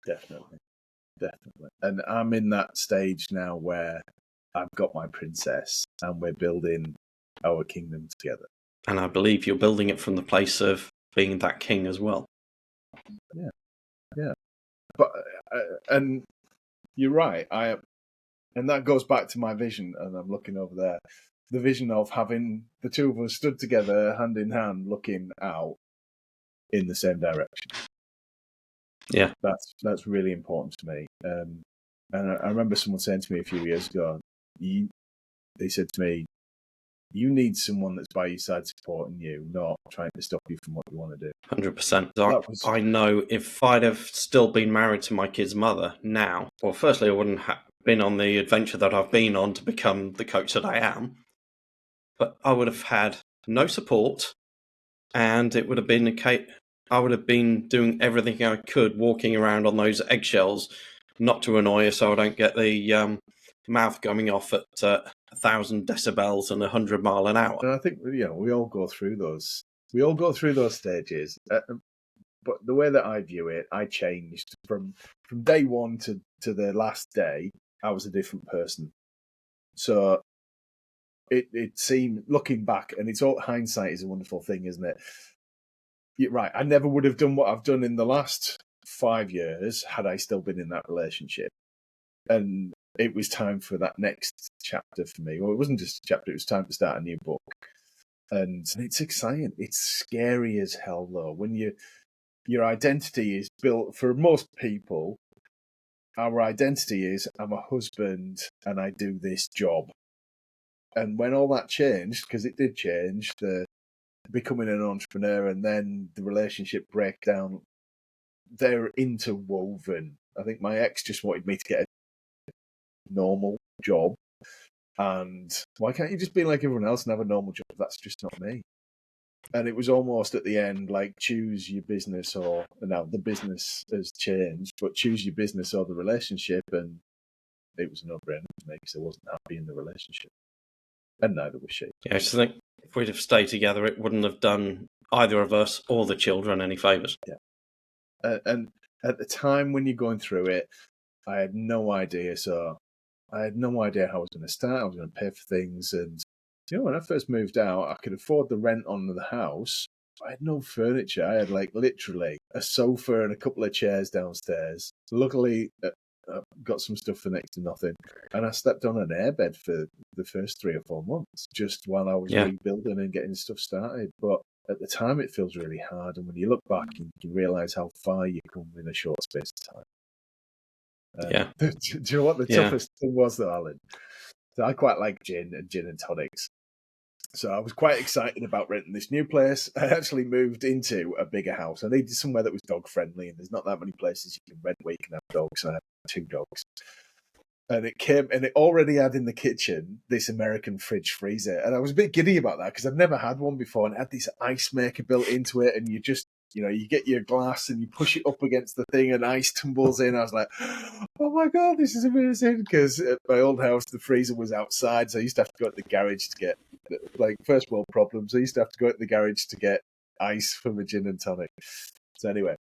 Definitely. And I'm in that stage now where I've got my princess and we're building our kingdom together. And I believe you're building it from the place of being that king as well. Yeah. But and you're right. And that goes back to my vision, and I'm looking over there. The vision of having the two of us stood together, hand in hand, looking out in the same direction. Yeah. That's really important to me. And I remember someone saying to me a few years ago, they said to me, you need someone that's by your side supporting you, not trying to stop you from what you want to do. 100%. I know if I'd have still been married to my kid's mother now, well, firstly, I wouldn't have been on the adventure that I've been on to become the coach that I am, but I would have had no support, and it would have been I would have been doing everything I could, walking around on those eggshells, not to annoy her so I don't get the mouth going off at 1,000 decibels and 100 mile an hour. And I think, we all go through those. We all go through those stages. But the way that I view it, I changed from day one to the last day. I was a different person. So it seemed, looking back, and it's all, hindsight is a wonderful thing, isn't it? You're right. I never would have done what I've done in the last 5 years had I still been in that relationship. And it was time for that next chapter for me. Well, it wasn't just a chapter, it was time to start a new book. And it's exciting. It's scary as hell, though. When your identity is built, for most people, our identity is, I'm a husband and I do this job. And when all that changed, because it did change, the becoming an entrepreneur and then the relationship breakdown, they're interwoven. I think my ex just wanted me to get a normal job. And why can't you just be like everyone else and have a normal job? That's just not me. And it was almost at the end like, choose your business, or now the business has changed, but choose your business or the relationship. And it was a no-brainer to me because I wasn't happy in the relationship. And neither was she. Yeah, I just think if we'd have stayed together, it wouldn't have done either of us or the children any favours. Yeah. And at the time when you're going through it, I had no idea. So I had no idea how I was going to start. I was going to pay for things. And, when I first moved out, I could afford the rent on the house. I had no furniture. I had literally a sofa and a couple of chairs downstairs. Luckily, I got some stuff for next to nothing. And I slept on an airbed for the first 3 or 4 months, just while I was rebuilding and getting stuff started. But at the time, it feels really hard. And when you look back, you can realise how far you come in a short space of time. Do you know what the toughest thing was, though, Alan? So I quite like gin and tonics. So I was quite excited about renting this new place. I actually moved into a bigger house. I needed somewhere that was dog friendly, and there's not that many places you can rent where you can have dogs. So I had 2 dogs. And it already had in the kitchen this American fridge freezer. And I was a bit giddy about that because I've never had one before. And it had this ice maker built into it. And you just, you get your glass and you push it up against the thing and ice tumbles in. I was like, oh my God, this is amazing. Because at my old house, the freezer was outside. So I used to have to go to the garage to get, first world problems. I used to have to go to the garage to get ice for my gin and tonic. So anyway,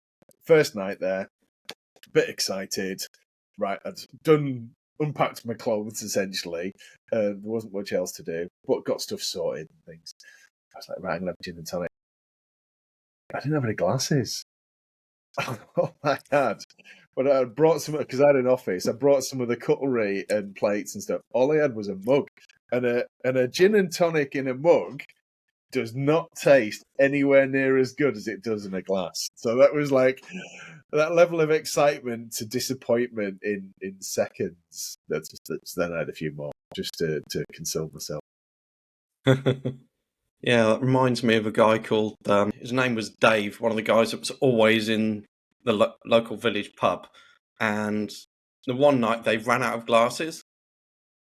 first night there, a bit excited. Right, I'd unpacked my clothes, essentially. There wasn't much else to do, but got stuff sorted and things. I was like, right, I'm going to have gin and tonic. I didn't have any glasses. All I had, but I brought some because I had an office. I brought some of the cutlery and plates and stuff. All I had was a mug, and a gin and tonic in a mug does not taste anywhere near as good as it does in a glass. So that was like that level of excitement to disappointment in seconds. That's then I had a few more just to console myself. Yeah, that reminds me of a guy called, his name was Dave, one of the guys that was always in the local village pub. And the one night they ran out of glasses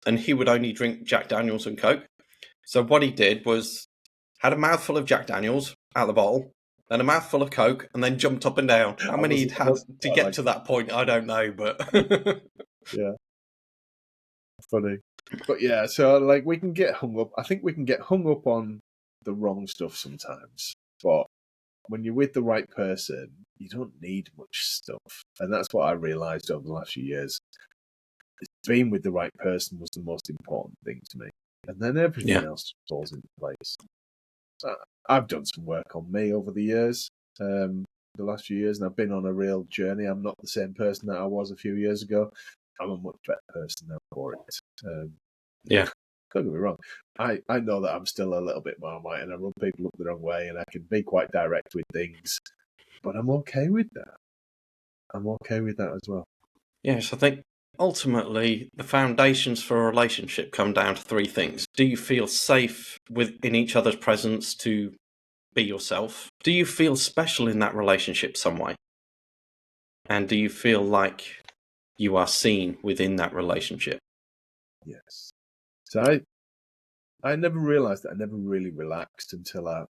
and he would only drink Jack Daniels and Coke. So what he did was had a mouthful of Jack Daniels out of the bottle, then a mouthful of Coke, and then jumped up and down. How many he'd had to get to that point, I don't know, but... Yeah. Funny. But yeah, so like we can get hung up. I think we can get hung up on the wrong stuff sometimes. But when you're with the right person, you don't need much stuff. And that's what I realized over the last few years. Being with the right person was the most important thing to me. And then everything else falls into place. I've done some work on me over the years, the last few years, and I've been on a real journey. I'm not the same person that I was a few years ago. I'm a much better person now for it. Don't get me wrong. I know that I'm still a little bit Marmite and I rub people up the wrong way and I can be quite direct with things, but I'm okay with that. I'm okay with that as well. Yes, I think ultimately the foundations for a relationship come down to three things. Do you feel safe in each other's presence to be yourself? Do you feel special in that relationship some way? And do you feel like you are seen within that relationship? Yes. So I never realised that I never really relaxed until I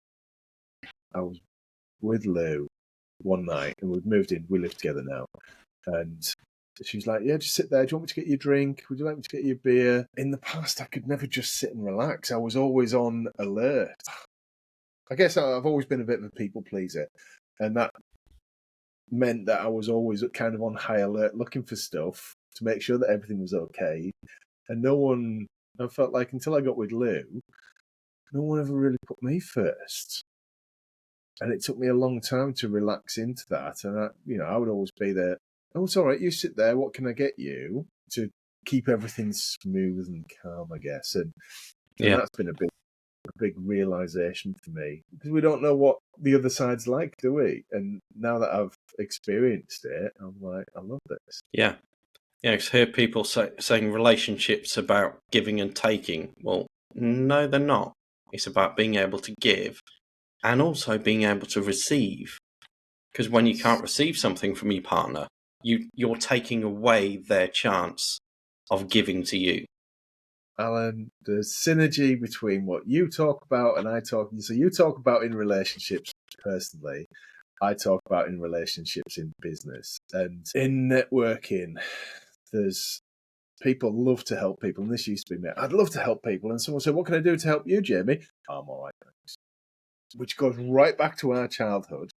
was with Lou one night and we'd moved in. We live together now. And she was like, yeah, just sit there. Do you want me to get you a drink? Would you like me to get you a beer? In the past, I could never just sit and relax. I was always on alert. I guess I've always been a bit of a people pleaser. And that meant that I was always kind of on high alert looking for stuff to make sure that everything was okay. And I felt like until I got with Lou, no one ever really put me first. And it took me a long time to relax into that. And I would always be there. Oh, it's all right. You sit there. What can I get you to keep everything smooth and calm? I guess, and that's been a big realization for me because we don't know what the other side's like, do we? And now that I've experienced it, I'm like, I love this. Yeah. I hear people saying relationships about giving and taking. Well, no, they're not. It's about being able to give and also being able to receive. Because when you can't receive something from your partner, you're taking away their chance of giving to you. Alan, there's synergy between what you talk about and I talk. So you talk about in relationships personally. I talk about in relationships in business and in networking. There's people love to help people, and this used to be me. I'd love to help people, and someone said, "What can I do to help you, Jamie?" I'm all right, thanks. Which goes right back to our childhood,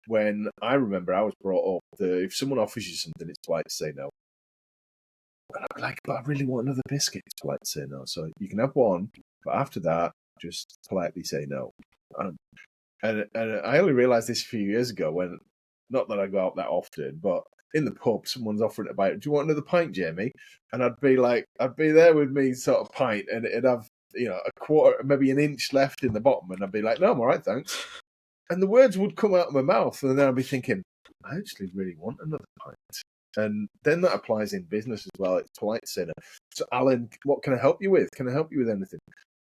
when I remember I was brought up that if someone offers you something, it's polite to say no. And I'd be like, "But I really want another biscuit." It's polite to say no. So you can have one, but after that, just politely say no. And I only realised this a few years ago when, not that I go out that often, but in the pub, someone's offering to buy it. Do you want another pint, Jamie? And I'd be there with me sort of pint, and it'd have, a quarter, maybe an inch left in the bottom, and I'd be like, no, I'm all right, thanks. And the words would come out of my mouth, and then I'd be thinking, I actually really want another pint. And then that applies in business as well. It's polite to say no. So, Alan, what can I help you with? Can I help you with anything?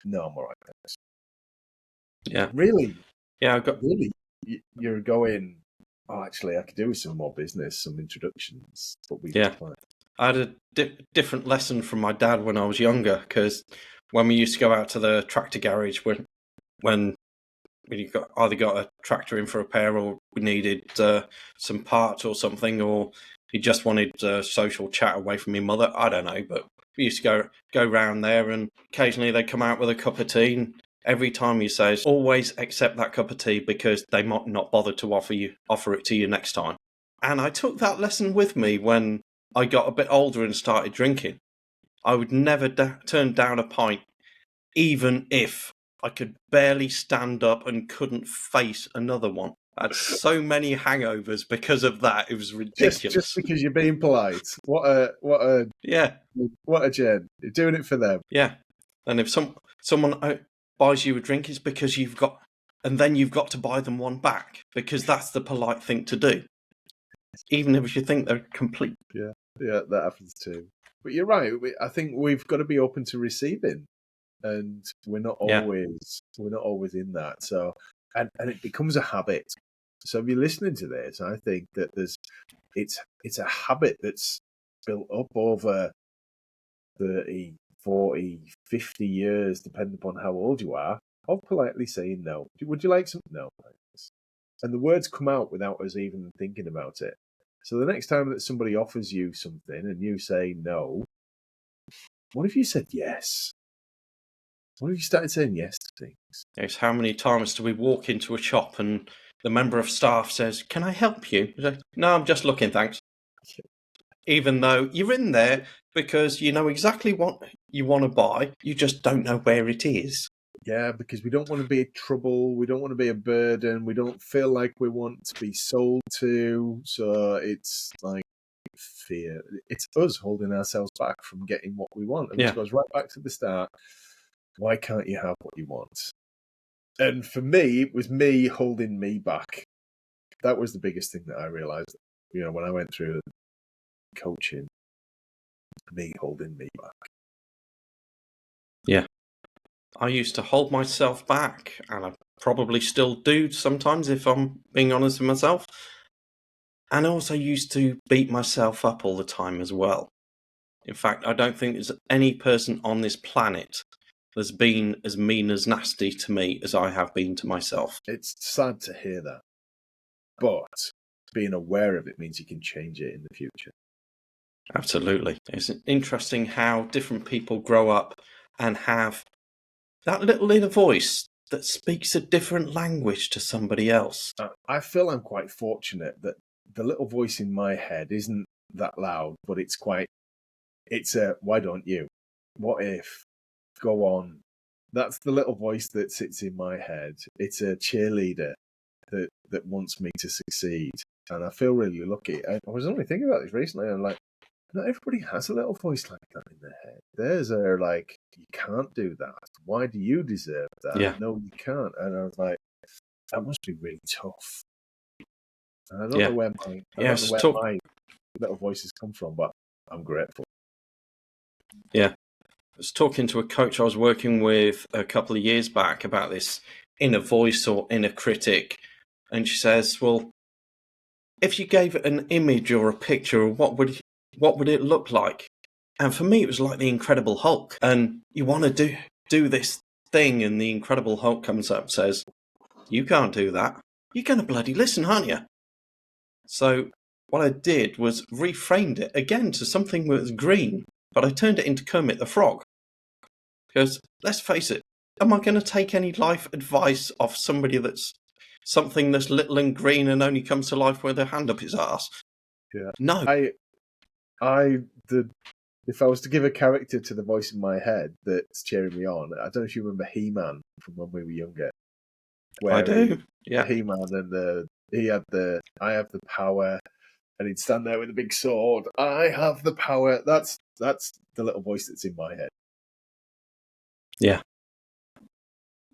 No, I'm all right, thanks. Yeah. Really? Yeah, Really? You're going, oh, actually, I could do with some more business, some introductions. I had a different lesson from my dad when I was younger, because when we used to go out to the tractor garage when we either got a tractor in for repair or we needed some parts or something, or he just wanted social chat away from my mother, I don't know, but we used to go round there, and occasionally they'd come out with a cup of tea, and every time he says, always accept that cup of tea because they might not bother to offer it to you next time. And I took that lesson with me when I got a bit older and started drinking. I would never turn down a pint, even if I could barely stand up and couldn't face another one. I had so many hangovers because of that. It was Just ridiculous. because you're being polite. What a gen. You're doing it for them. Yeah. And if someone buys you a drink, it's because you've got to buy them one back, because that's the polite thing to do, even if you think they're complete. Yeah, that happens too. But you're right. I think we've got to be open to receiving, and we're not always in that. So, and it becomes a habit. So if you're listening to this, I think that it's a habit that's built up over 30, 40, 50 years, depending upon how old you are, of politely saying no. Would you like something? No. And the words come out without us even thinking about it. So the next time that somebody offers you something and you say no, what if you said yes? What if you started saying yes to things? It's how many times do we walk into a shop and the member of staff says, "Can I help you?" You say, "No, I'm just looking, thanks." Even though you're in there because you know exactly what you want to buy, you just don't know where it is. Yeah, because we don't want to be trouble. We don't want to be a burden. We don't feel like we want to be sold to. So it's like fear. It's us holding ourselves back from getting what we want. And it goes right back to the start. Why can't you have what you want? And for me, it was me holding me back. That was the biggest thing that I realized, when I went through coaching, me holding me back. Yeah. I used to hold myself back, and I probably still do sometimes, if I'm being honest with myself. And I also used to beat myself up all the time as well. In fact, I don't think there's any person on this planet that's been as mean as nasty to me as I have been to myself. It's sad to hear that. But being aware of it means you can change it in the future. Absolutely. It's interesting how different people grow up and have that little inner voice that speaks a different language to somebody else. I feel I'm quite fortunate that the little voice in my head isn't that loud, but it's a, why don't you? What if? Go on. That's the little voice that sits in my head. It's a cheerleader that wants me to succeed. And I feel really lucky. I was only thinking about this recently. I'm like, not everybody has a little voice like that in their head. There's like, you can't do that. Why do you deserve that? Yeah. No, you can't. And I was like, that must be really tough. And I don't know where my little voices come from, but I'm grateful. Yeah. I was talking to a coach I was working with a couple of years back about this inner voice or inner critic. And she says, well, if you gave it an image or a picture, what would it look like? And for me, it was like the Incredible Hulk. And you want to do this thing, and the Incredible Hulk comes up and says, "You can't do that. You're going to bloody listen, aren't you?" So what I did was reframed it again to something that was green, but I turned it into Kermit the Frog. Because let's face it, am I going to take any life advice off somebody that's something that's little and green and only comes to life with their hand up his arse? Yeah. No. If I was to give a character to the voice in my head that's cheering me on, I don't know if you remember He-Man from when we were younger. I do. Yeah. He-Man and he had I have the power, and he'd stand there with a big sword. I have the power. That's the little voice that's in my head. Yeah.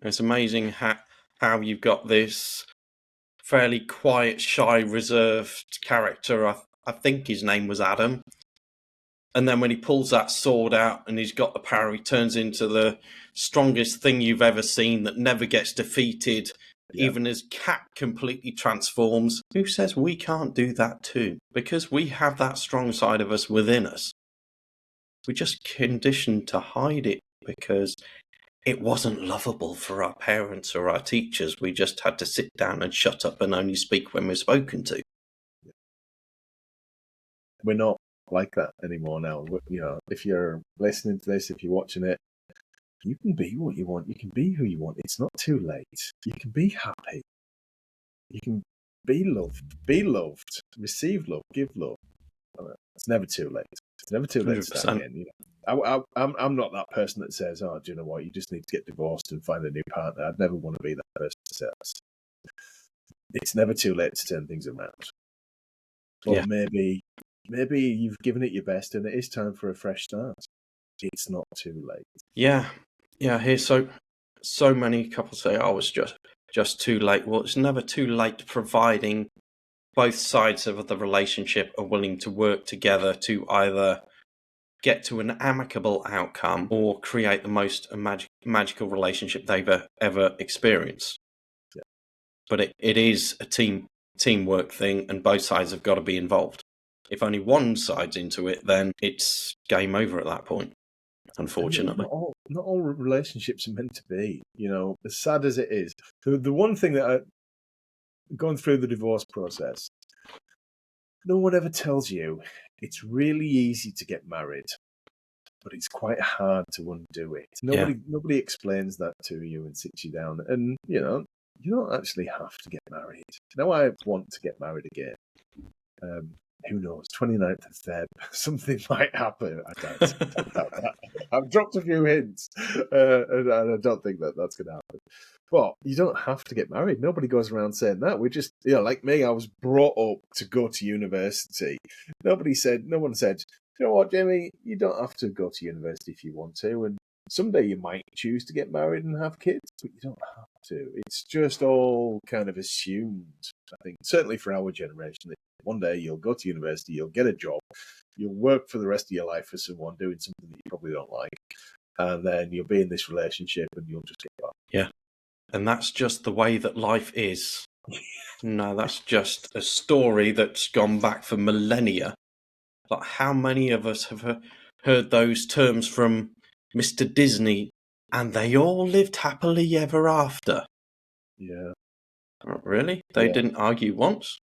It's amazing how you've got this fairly quiet, shy, reserved character. I think his name was Adam. And then when he pulls that sword out and he's got the power, he turns into the strongest thing you've ever seen that never gets defeated. Yeah. Even as Cat completely transforms. Who says we can't do that too? Because we have that strong side of us within us. We're just conditioned to hide it because it wasn't lovable for our parents or our teachers. We just had to sit down and shut up and only speak when we're spoken to. We're not like that anymore now. If you're listening to this, if you're watching it, you can be what you want. You can be who you want. It's not too late. You can be happy. You can be loved, receive love, give love. It's never too late. It's never too late 100%. To start again. I'm not that person that says, "Oh, do you know what? You just need to get divorced and find a new partner." I'd never want to be that person that says. it's never too late to turn things around. But maybe you've given it your best and it is time for a fresh start. It's not too late. Yeah. I hear so many couples say, "Oh, it's just too late." Well, it's never too late, providing both sides of the relationship are willing to work together to either get to an amicable outcome or create the most magical relationship they've ever experienced. Yeah. But it is a teamwork thing, and both sides have got to be involved. If only one side's into it, then it's game over at that point, unfortunately. Not all relationships are meant to be, as sad as it is. The one thing that going through the divorce process, no one ever tells you it's really easy to get married, but it's quite hard to undo it. Nobody explains that to you and sits you down. And, you don't actually have to get married. Now I want to get married again. Who knows? 29th of Feb, something might happen. I doubt that. I've dropped a few hints, and I don't think that's going to happen. But you don't have to get married. Nobody goes around saying that. We just, like me, I was brought up to go to university. No one said, you know what, Jamie, you don't have to go to university if you want to. And someday you might choose to get married and have kids, but you don't have to. It's just all kind of assumed, I think, certainly for our generation. One day you'll go to university, you'll get a job, you'll work for the rest of your life for someone doing something that you probably don't like, and then you'll be in this relationship and you'll just get back. Yeah. And that's just the way that life is. No, that's just a story that's gone back for millennia. Like, how many of us have heard those terms from Mr. Disney, and they all lived happily ever after? Yeah. Really? They didn't argue once?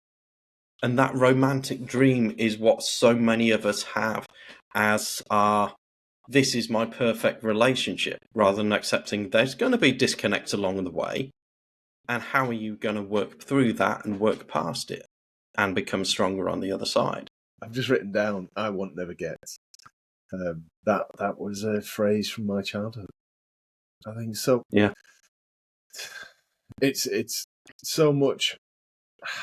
And that romantic dream is what so many of us have as this is my perfect relationship, rather than accepting there's going to be disconnects along the way. And how are you going to work through that and work past it and become stronger on the other side? I've just written down, I want never get. That was a phrase from my childhood. I think so. Yeah. It's so much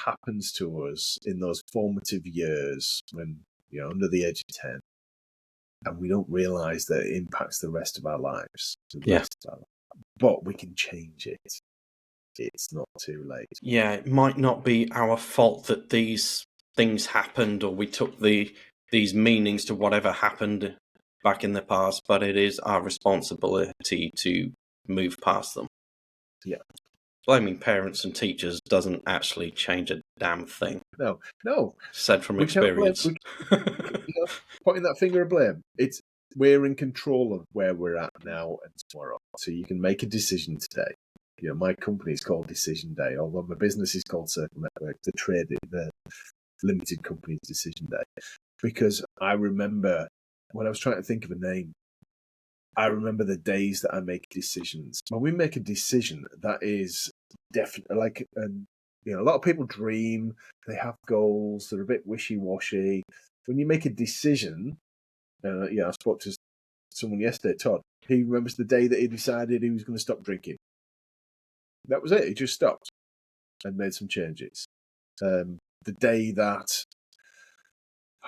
happens to us in those formative years when under the age of 10, and we don't realize that it impacts the rest of our lives. But we can change it. It's not too late. Yeah, it might not be our fault that these things happened, or we took these meanings to whatever happened back in the past, but it is our responsibility to move past them. Yeah. Blaming parents and teachers doesn't actually change a damn thing. No. Said from experience. Pointing that finger of blame. We're in control of where we're at now and tomorrow. So you can make a decision today. My company is called Decision Day, although my business is called Circle Network. The limited company's Decision Day. Because I remember when I was trying to think of a name, I remember the days that I make decisions. When we make a decision, that is definitely a lot of people dream, they have goals, they're a bit wishy-washy. When you make a decision, I spoke to someone yesterday, Todd. He remembers the day that he decided he was going to stop drinking. That was it. He just stopped and made some changes. I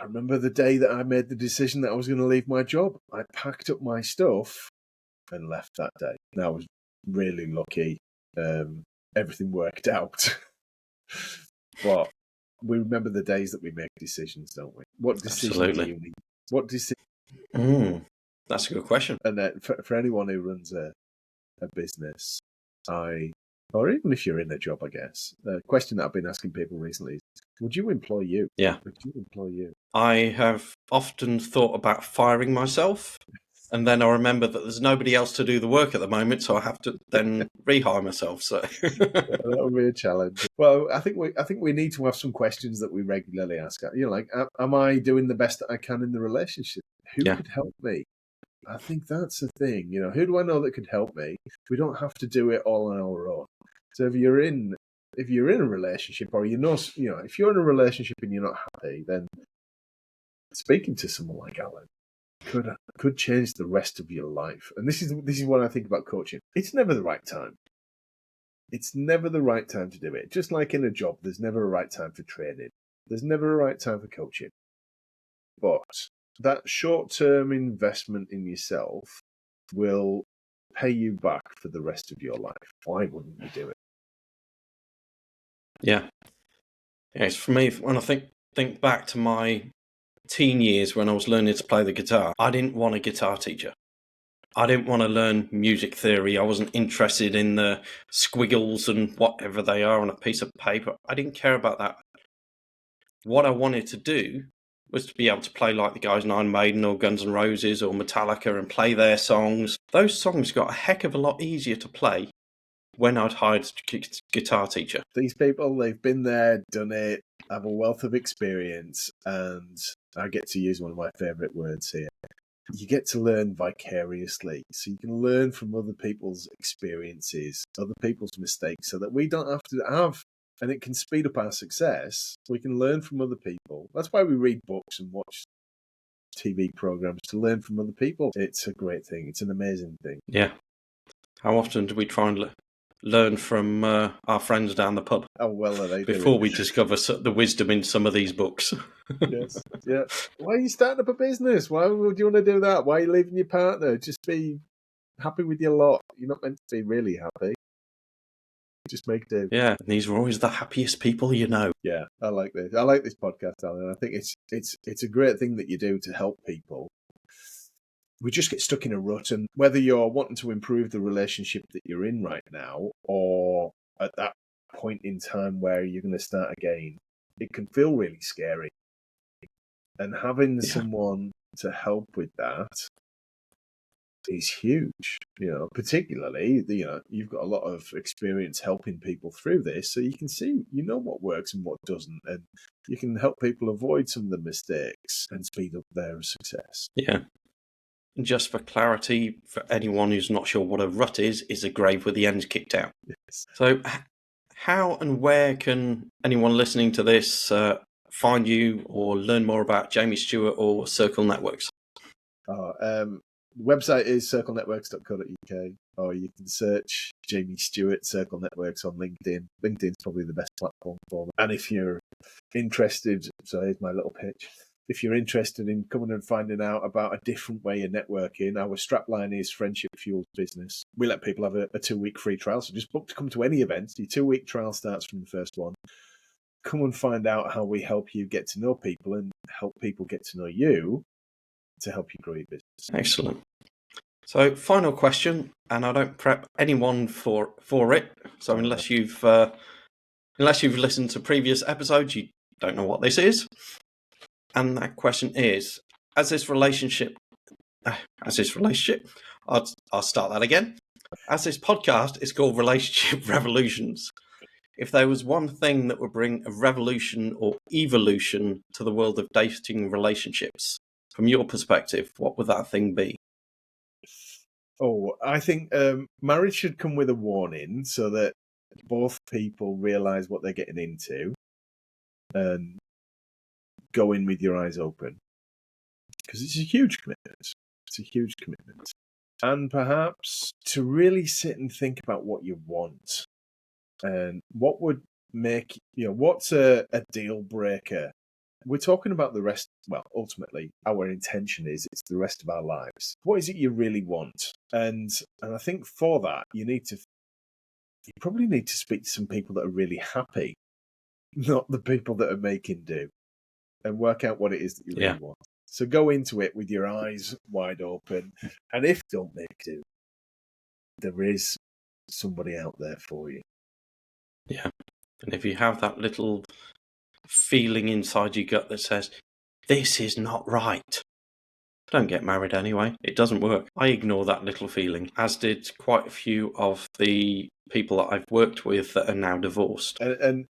remember the day that I made the decision that I was going to leave my job. I packed up my stuff and left that day. And I was really lucky. Everything worked out. But we remember the days that we make decisions, don't we? What decision do you need? What decision? That's a good question. And for anyone who runs a business, or even if you're in a job, I guess, the question that I've been asking people recently is, would you employ you? Yeah. Would you employ you? I have often thought about firing myself, and then I remember that there's nobody else to do the work at the moment, so I have to then rehire myself. So that would be a challenge. Well, I think we need to have some questions that we regularly ask. Am I doing the best that I can in the relationship? Who could help me? I think that's the thing. Who do I know that could help me? We don't have to do it all on our own. So if you're in a relationship, or if you're in a relationship and you're not happy, then speaking to someone like Alan could change the rest of your life. And this is what I think about coaching. It's never the right time. it's never the right time to do it. Just like in a job, there's never a right time for training. There's never a right time for coaching. But that short-term investment in yourself will pay you back for the rest of your life. Why wouldn't you do it? Yeah. It's for me, when I think back to my teen years when I was learning to play the guitar, I didn't want a guitar teacher. I didn't want to learn music theory. I wasn't interested in the squiggles and whatever they are on a piece of paper. I didn't care about that. What I wanted to do was to be able to play like the guys in Iron Maiden or Guns N' Roses or Metallica and play their songs. Those songs got a heck of a lot easier to play when I'd hired a guitar teacher. These people, they've been there, done it, have a wealth of experience, and I get to use one of my favourite words here. You get to learn vicariously. So you can learn from other people's experiences, other people's mistakes, so that we don't have to have, and it can speed up our success. We can learn from other people. That's why we read books and watch TV programs, to learn from other people. It's a great thing. It's an amazing thing. Yeah. How often do we try and learn from our friends down the pub? How well are they before we discover the wisdom in some of these books? Yes. Yeah. Why are you starting up a business? Why would you want to do that? Why are you leaving your partner? Just be happy with your lot. You're not meant to be really happy. Just make do. Yeah, and these are always the happiest people you know. Yeah, I like this. I like this podcast, Alan. I think it's a great thing that you do to help people. We just get stuck in a rut, and whether you're wanting to improve the relationship that you're in right now, or at that point in time where you're going to start again, it can feel really scary. And having someone to help with that is huge. Particularly, you've got a lot of experience helping people through this, so you can see, what works and what doesn't, and you can help people avoid some of the mistakes and speed up their success. Yeah. Just for clarity, for anyone who's not sure what a rut is a grave with the ends kicked out. Yes. So how and where can anyone listening to this find you or learn more about Jamie Stewart or Circle Networks? The website is circlenetworks.co.uk, or you can search Jamie Stewart Circle Networks on LinkedIn. LinkedIn's probably the best platform for them. And if you're interested, so here's my little pitch. If you're interested in coming and finding out about a different way of networking, our strapline is Friendship Fuels Business. We let people have a 2-week free trial, so just book to come to any event. Your 2-week trial starts from the first one. Come and find out how we help you get to know people and help people get to know you to help you grow your business. Excellent. So, final question, and I don't prep anyone for it. So, unless you've listened to previous episodes, you don't know what this is. And that question is: As this relationship, I'll start that again. As this podcast is called Relationship Revolutions, if there was one thing that would bring a revolution or evolution to the world of dating relationships, from your perspective, what would that thing be? Oh, I think marriage should come with a warning so that both people realise what they're getting into and go in with your eyes open. Because it's a huge commitment. It's a huge commitment. And perhaps to really sit and think about what you want and what would make, what's a deal breaker. We're talking about the rest. Well, ultimately, our intention is it's the rest of our lives. What is it you really want? And I think for that, you probably need to speak to some people that are really happy, not the people that are making do, and work out what it is that you really want. So go into it with your eyes wide open, and if don't make do, there is somebody out there for you. Yeah, and if you have that little feeling inside your gut that says, this is not right, don't get married anyway. It doesn't work. I ignore that little feeling, as did quite a few of the people that I've worked with that are now divorced. And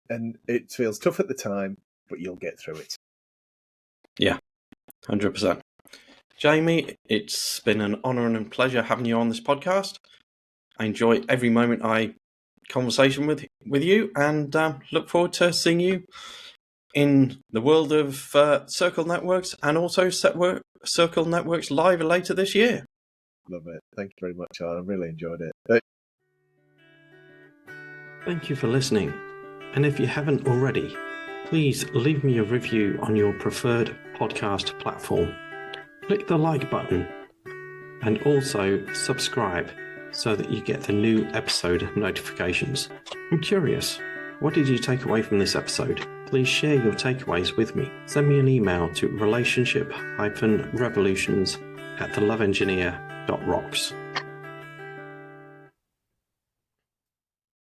it feels tough at the time, but you'll get through it. Yeah, 100%. Jamie, it's been an honour and a pleasure having you on this podcast. I enjoy every moment conversation with you, and look forward to seeing you in the world of Circle Networks and also Circle Networks Live later this year. Love it. Thank you very much, Alan. I really enjoyed it. Thank you for listening. And if you haven't already, please leave me a review on your preferred podcast platform. Click the like button and also subscribe so that you get the new episode notifications. I'm curious, what did you take away from this episode? Please share your takeaways with me. Send me an email to relationship-revolutions@theloveengineer.rocks.